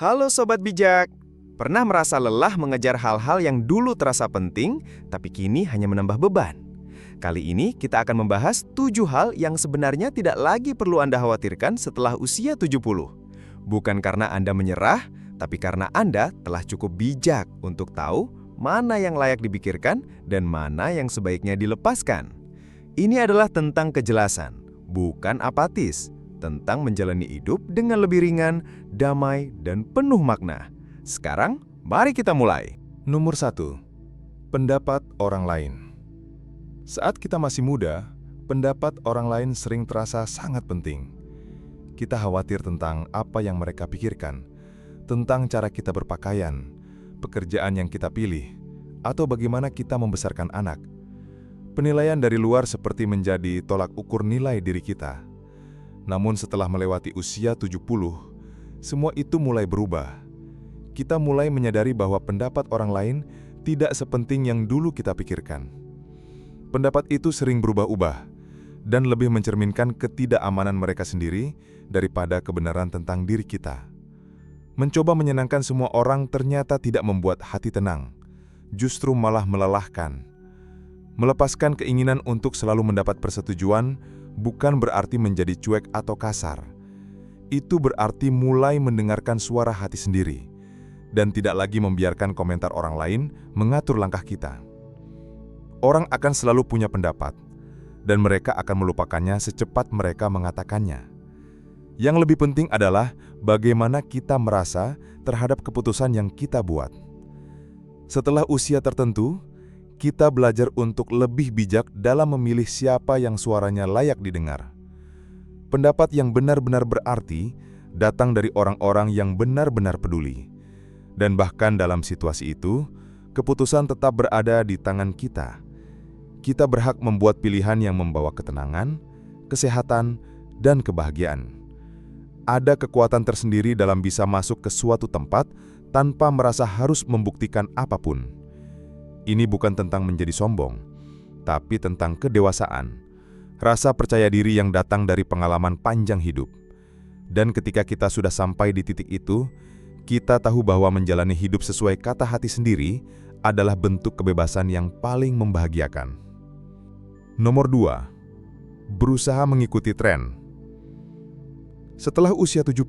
Halo Sobat Bijak, pernah merasa lelah mengejar hal-hal yang dulu terasa penting, tapi kini hanya menambah beban? Kali ini kita akan membahas 7 hal yang sebenarnya tidak lagi perlu Anda khawatirkan setelah usia 70. Bukan karena Anda menyerah, tapi karena Anda telah cukup bijak untuk tahu mana yang layak dipikirkan dan mana yang sebaiknya dilepaskan. Ini adalah tentang kejelasan, bukan apatis. Tentang menjalani hidup dengan lebih ringan, damai, dan penuh makna. Sekarang, mari kita mulai. Nomor 1. Pendapat orang lain. Saat kita masih muda, pendapat orang lain sering terasa sangat penting. Kita khawatir tentang apa yang mereka pikirkan, tentang cara kita berpakaian, pekerjaan yang kita pilih, atau bagaimana kita membesarkan anak. Penilaian dari luar seperti menjadi tolak ukur nilai diri kita. Namun setelah melewati usia 70, semua itu mulai berubah. Kita mulai menyadari bahwa pendapat orang lain tidak sepenting yang dulu kita pikirkan. Pendapat itu sering berubah-ubah dan lebih mencerminkan ketidakamanan mereka sendiri daripada kebenaran tentang diri kita. Mencoba menyenangkan semua orang ternyata tidak membuat hati tenang, justru malah melelahkan. Melepaskan keinginan untuk selalu mendapat persetujuan bukan berarti menjadi cuek atau kasar. Itu berarti mulai mendengarkan suara hati sendiri dan tidak lagi membiarkan komentar orang lain mengatur langkah kita. Orang akan selalu punya pendapat, dan mereka akan melupakannya secepat mereka mengatakannya. Yang lebih penting adalah bagaimana kita merasa terhadap keputusan yang kita buat. Setelah usia tertentu, kita belajar untuk lebih bijak dalam memilih siapa yang suaranya layak didengar. Pendapat yang benar-benar berarti datang dari orang-orang yang benar-benar peduli. Dan bahkan dalam situasi itu, keputusan tetap berada di tangan kita. Kita berhak membuat pilihan yang membawa ketenangan, kesehatan, dan kebahagiaan. Ada kekuatan tersendiri dalam bisa masuk ke suatu tempat tanpa merasa harus membuktikan apapun. Ini bukan tentang menjadi sombong, tapi tentang kedewasaan, rasa percaya diri yang datang dari pengalaman panjang hidup. Dan ketika kita sudah sampai di titik itu, kita tahu bahwa menjalani hidup sesuai kata hati sendiri adalah bentuk kebebasan yang paling membahagiakan. Nomor 2. Berusaha mengikuti tren. Setelah usia 70,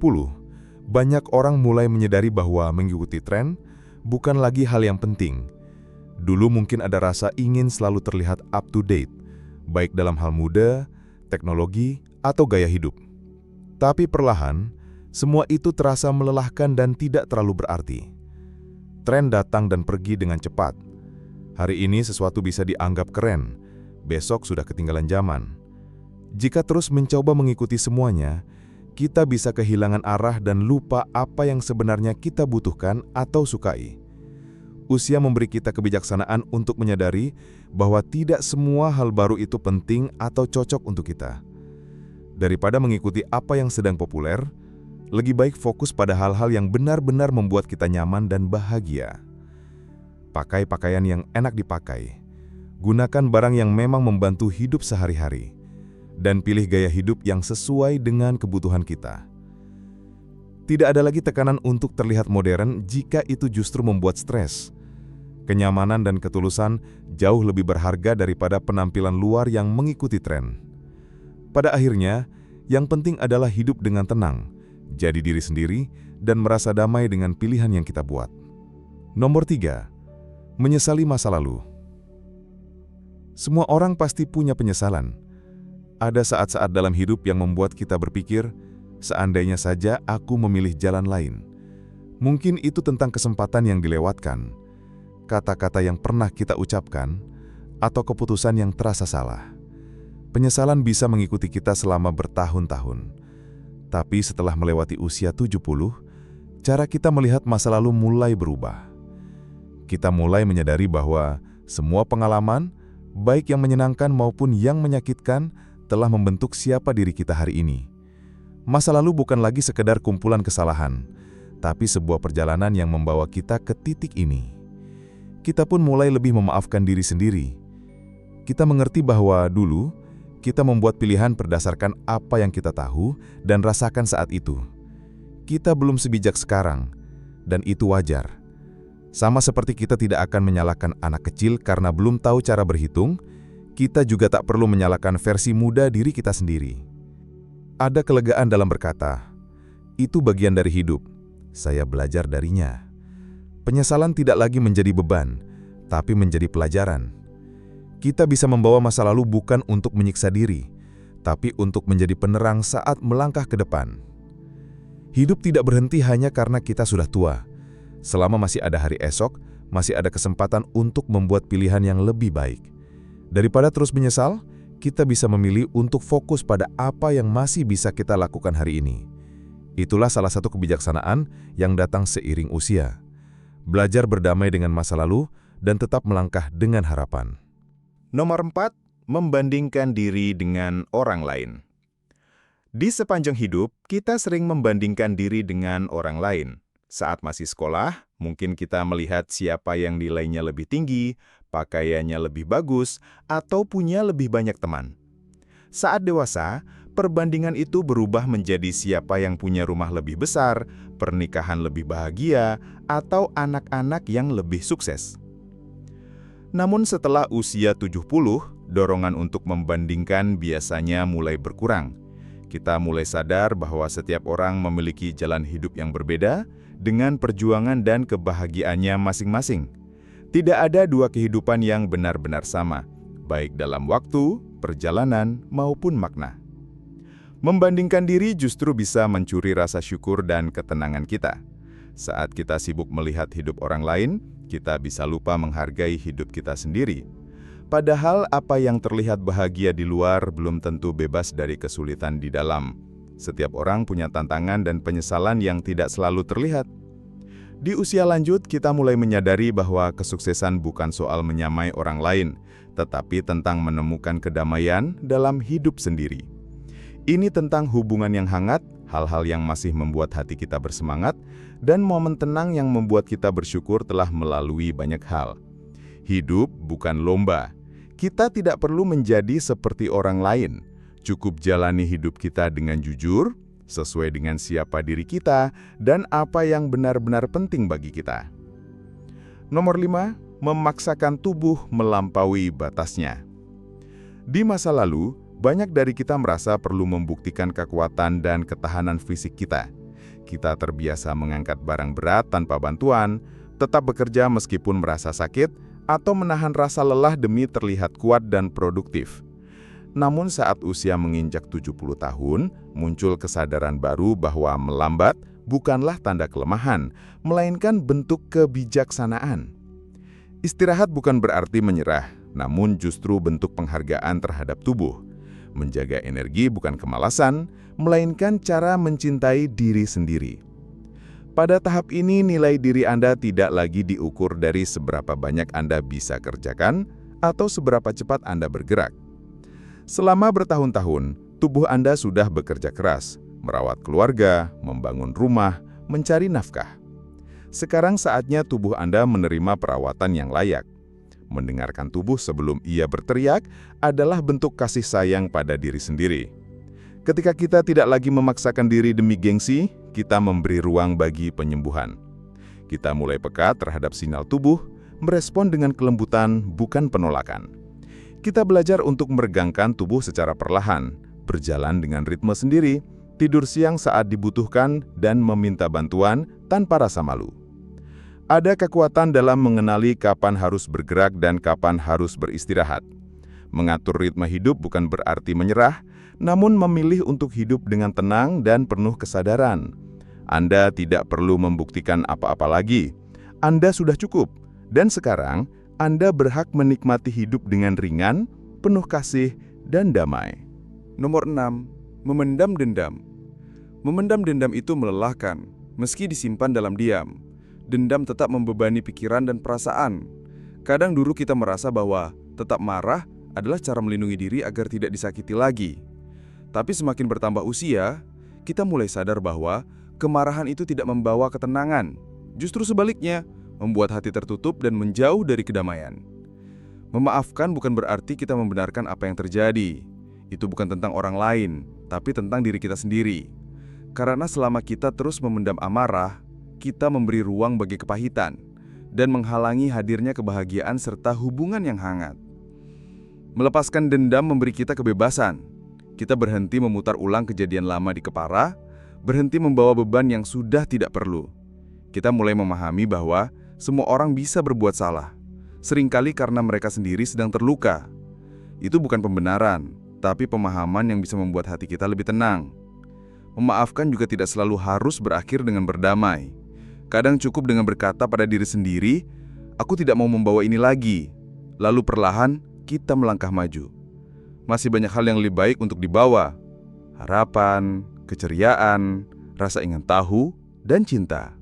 banyak orang mulai menyadari bahwa mengikuti tren bukan lagi hal yang penting. Dulu mungkin ada rasa ingin selalu terlihat up to date, baik dalam hal muda, teknologi, atau gaya hidup. Tapi perlahan, semua itu terasa melelahkan dan tidak terlalu berarti. Tren datang dan pergi dengan cepat. Hari ini sesuatu bisa dianggap keren, besok sudah ketinggalan zaman. Jika terus mencoba mengikuti semuanya, kita bisa kehilangan arah dan lupa apa yang sebenarnya kita butuhkan atau sukai. Usia memberi kita kebijaksanaan untuk menyadari bahwa tidak semua hal baru itu penting atau cocok untuk kita. Daripada mengikuti apa yang sedang populer, lebih baik fokus pada hal-hal yang benar-benar membuat kita nyaman dan bahagia. Pakai pakaian yang enak dipakai, gunakan barang yang memang membantu hidup sehari-hari, dan pilih gaya hidup yang sesuai dengan kebutuhan kita. Tidak ada lagi tekanan untuk terlihat modern jika itu justru membuat stres. Kenyamanan dan ketulusan jauh lebih berharga daripada penampilan luar yang mengikuti tren. Pada akhirnya, yang penting adalah hidup dengan tenang, jadi diri sendiri, dan merasa damai dengan pilihan yang kita buat. Nomor 3. Menyesali masa lalu. Semua orang pasti punya penyesalan. Ada saat-saat dalam hidup yang membuat kita berpikir, seandainya saja aku memilih jalan lain. Mungkin itu tentang kesempatan yang dilewatkan, kata-kata yang pernah kita ucapkan, atau keputusan yang terasa salah. Penyesalan bisa mengikuti kita selama bertahun-tahun. Tapi setelah melewati usia 70, cara kita melihat masa lalu mulai berubah. Kita mulai menyadari bahwa semua pengalaman, baik yang menyenangkan maupun yang menyakitkan, telah membentuk siapa diri kita hari ini. Masa lalu bukan lagi sekedar kumpulan kesalahan, tapi sebuah perjalanan yang membawa kita ke titik ini. Kita pun mulai lebih memaafkan diri sendiri. Kita mengerti bahwa dulu, kita membuat pilihan berdasarkan apa yang kita tahu dan rasakan saat itu. Kita belum sebijak sekarang, dan itu wajar. Sama seperti kita tidak akan menyalahkan anak kecil karena belum tahu cara berhitung, kita juga tak perlu menyalahkan versi muda diri kita sendiri. Ada kelegaan dalam berkata, "Itu bagian dari hidup, saya belajar darinya." Penyesalan tidak lagi menjadi beban, tapi menjadi pelajaran. Kita bisa membawa masa lalu bukan untuk menyiksa diri, tapi untuk menjadi penerang saat melangkah ke depan. Hidup tidak berhenti hanya karena kita sudah tua. Selama masih ada hari esok, masih ada kesempatan untuk membuat pilihan yang lebih baik. Daripada terus menyesal, kita bisa memilih untuk fokus pada apa yang masih bisa kita lakukan hari ini. Itulah salah satu kebijaksanaan yang datang seiring usia. Belajar berdamai dengan masa lalu dan tetap melangkah dengan harapan. Nomor 4, membandingkan diri dengan orang lain. Di sepanjang hidup, kita sering membandingkan diri dengan orang lain. Saat masih sekolah, mungkin kita melihat siapa yang nilainya lebih tinggi, pakaiannya lebih bagus, atau punya lebih banyak teman. Saat dewasa, perbandingan itu berubah menjadi siapa yang punya rumah lebih besar, pernikahan lebih bahagia, atau anak-anak yang lebih sukses. Namun setelah usia 70, dorongan untuk membandingkan biasanya mulai berkurang. Kita mulai sadar bahwa setiap orang memiliki jalan hidup yang berbeda, dengan perjuangan dan kebahagiaannya masing-masing. Tidak ada dua kehidupan yang benar-benar sama, baik dalam waktu, perjalanan, maupun makna. Membandingkan diri justru bisa mencuri rasa syukur dan ketenangan kita. Saat kita sibuk melihat hidup orang lain, kita bisa lupa menghargai hidup kita sendiri. Padahal apa yang terlihat bahagia di luar belum tentu bebas dari kesulitan di dalam. Setiap orang punya tantangan dan penyesalan yang tidak selalu terlihat. Di usia lanjut, kita mulai menyadari bahwa kesuksesan bukan soal menyamai orang lain, tetapi tentang menemukan kedamaian dalam hidup sendiri. Ini tentang hubungan yang hangat, hal-hal yang masih membuat hati kita bersemangat, dan momen tenang yang membuat kita bersyukur telah melalui banyak hal. Hidup bukan lomba. Kita tidak perlu menjadi seperti orang lain. Cukup jalani hidup kita dengan jujur, sesuai dengan siapa diri kita, dan apa yang benar-benar penting bagi kita. Nomor 5, memaksakan tubuh melampaui batasnya. Di masa lalu, banyak dari kita merasa perlu membuktikan kekuatan dan ketahanan fisik kita. Kita terbiasa mengangkat barang berat tanpa bantuan, tetap bekerja meskipun merasa sakit, atau menahan rasa lelah demi terlihat kuat dan produktif. Namun saat usia menginjak 70 tahun, muncul kesadaran baru bahwa melambat bukanlah tanda kelemahan, melainkan bentuk kebijaksanaan. Istirahat bukan berarti menyerah, namun justru bentuk penghargaan terhadap tubuh. Menjaga energi bukan kemalasan, melainkan cara mencintai diri sendiri. Pada tahap ini, nilai diri Anda tidak lagi diukur dari seberapa banyak Anda bisa kerjakan atau seberapa cepat Anda bergerak. Selama bertahun-tahun, tubuh Anda sudah bekerja keras, merawat keluarga, membangun rumah, mencari nafkah. Sekarang saatnya tubuh Anda menerima perawatan yang layak. Mendengarkan tubuh sebelum ia berteriak adalah bentuk kasih sayang pada diri sendiri. Ketika kita tidak lagi memaksakan diri demi gengsi, kita memberi ruang bagi penyembuhan. Kita mulai peka terhadap sinyal tubuh, merespon dengan kelembutan, bukan penolakan. Kita belajar untuk meregangkan tubuh secara perlahan, berjalan dengan ritme sendiri, tidur siang saat dibutuhkan, dan meminta bantuan tanpa rasa malu. Ada kekuatan dalam mengenali kapan harus bergerak dan kapan harus beristirahat. Mengatur ritme hidup bukan berarti menyerah, namun memilih untuk hidup dengan tenang dan penuh kesadaran. Anda tidak perlu membuktikan apa-apa lagi. Anda sudah cukup, dan sekarang Anda berhak menikmati hidup dengan ringan, penuh kasih, dan damai. Nomor 6. Memendam dendam. Memendam dendam itu melelahkan, meski disimpan dalam diam. Dendam tetap membebani pikiran dan perasaan. Kadang dulu kita merasa bahwa tetap marah adalah cara melindungi diri agar tidak disakiti lagi. Tapi semakin bertambah usia, kita mulai sadar bahwa kemarahan itu tidak membawa ketenangan. Justru sebaliknya, membuat hati tertutup dan menjauh dari kedamaian. Memaafkan bukan berarti kita membenarkan apa yang terjadi. Itu bukan tentang orang lain, tapi tentang diri kita sendiri. Karena selama kita terus memendam amarah, kita memberi ruang bagi kepahitan dan menghalangi hadirnya kebahagiaan serta hubungan yang hangat. Melepaskan dendam memberi kita kebebasan. Kita berhenti memutar ulang kejadian lama di kepala, berhenti membawa beban yang sudah tidak perlu. Kita mulai memahami bahwa semua orang bisa berbuat salah, seringkali karena mereka sendiri sedang terluka. Itu bukan pembenaran, tapi pemahaman yang bisa membuat hati kita lebih tenang. Memaafkan juga tidak selalu harus berakhir dengan berdamai. Kadang cukup dengan berkata pada diri sendiri, "Aku tidak mau membawa ini lagi." Lalu perlahan kita melangkah maju. Masih banyak hal yang lebih baik untuk dibawa. Harapan, keceriaan, rasa ingin tahu, dan cinta.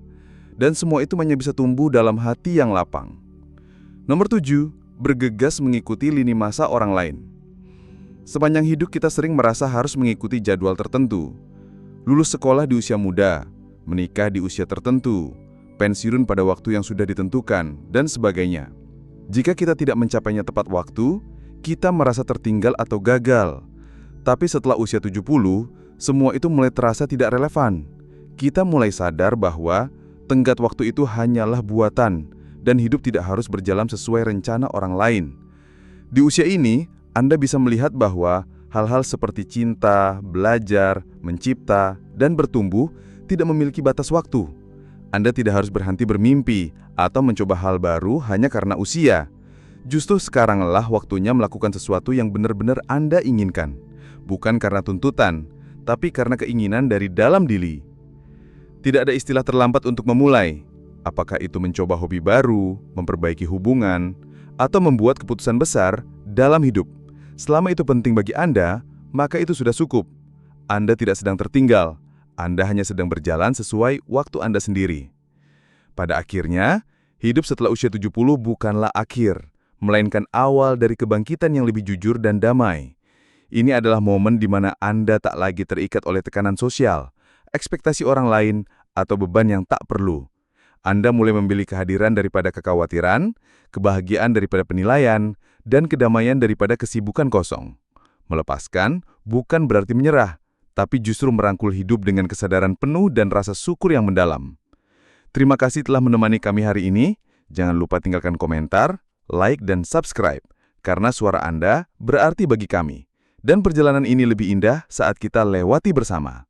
Dan semua itu hanya bisa tumbuh dalam hati yang lapang. Nomor 7, bergegas mengikuti lini masa orang lain. Sepanjang hidup kita sering merasa harus mengikuti jadwal tertentu. Lulus sekolah di usia muda, menikah di usia tertentu, pensiun pada waktu yang sudah ditentukan, dan sebagainya. Jika kita tidak mencapainya tepat waktu, kita merasa tertinggal atau gagal. Tapi setelah usia 70, semua itu mulai terasa tidak relevan. Kita mulai sadar bahwa tenggat waktu itu hanyalah buatan, dan hidup tidak harus berjalan sesuai rencana orang lain. Di usia ini, Anda bisa melihat bahwa hal-hal seperti cinta, belajar, mencipta, dan bertumbuh tidak memiliki batas waktu. Anda tidak harus berhenti bermimpi atau mencoba hal baru hanya karena usia. Justru sekaranglah waktunya melakukan sesuatu yang benar-benar Anda inginkan. Bukan karena tuntutan, tapi karena keinginan dari dalam diri. Tidak ada istilah terlambat untuk memulai. Apakah itu mencoba hobi baru, memperbaiki hubungan, atau membuat keputusan besar dalam hidup. Selama itu penting bagi Anda, maka itu sudah cukup. Anda tidak sedang tertinggal. Anda hanya sedang berjalan sesuai waktu Anda sendiri. Pada akhirnya, hidup setelah usia 70 bukanlah akhir, melainkan awal dari kebangkitan yang lebih jujur dan damai. Ini adalah momen di mana Anda tak lagi terikat oleh tekanan sosial, ekspektasi orang lain, atau beban yang tak perlu. Anda mulai memilih kehadiran daripada kekhawatiran, kebahagiaan daripada penilaian, dan kedamaian daripada kesibukan kosong. Melepaskan bukan berarti menyerah, tapi justru merangkul hidup dengan kesadaran penuh dan rasa syukur yang mendalam. Terima kasih telah menemani kami hari ini. Jangan lupa tinggalkan komentar, like, dan subscribe, karena suara Anda berarti bagi kami. Dan perjalanan ini lebih indah saat kita lewati bersama.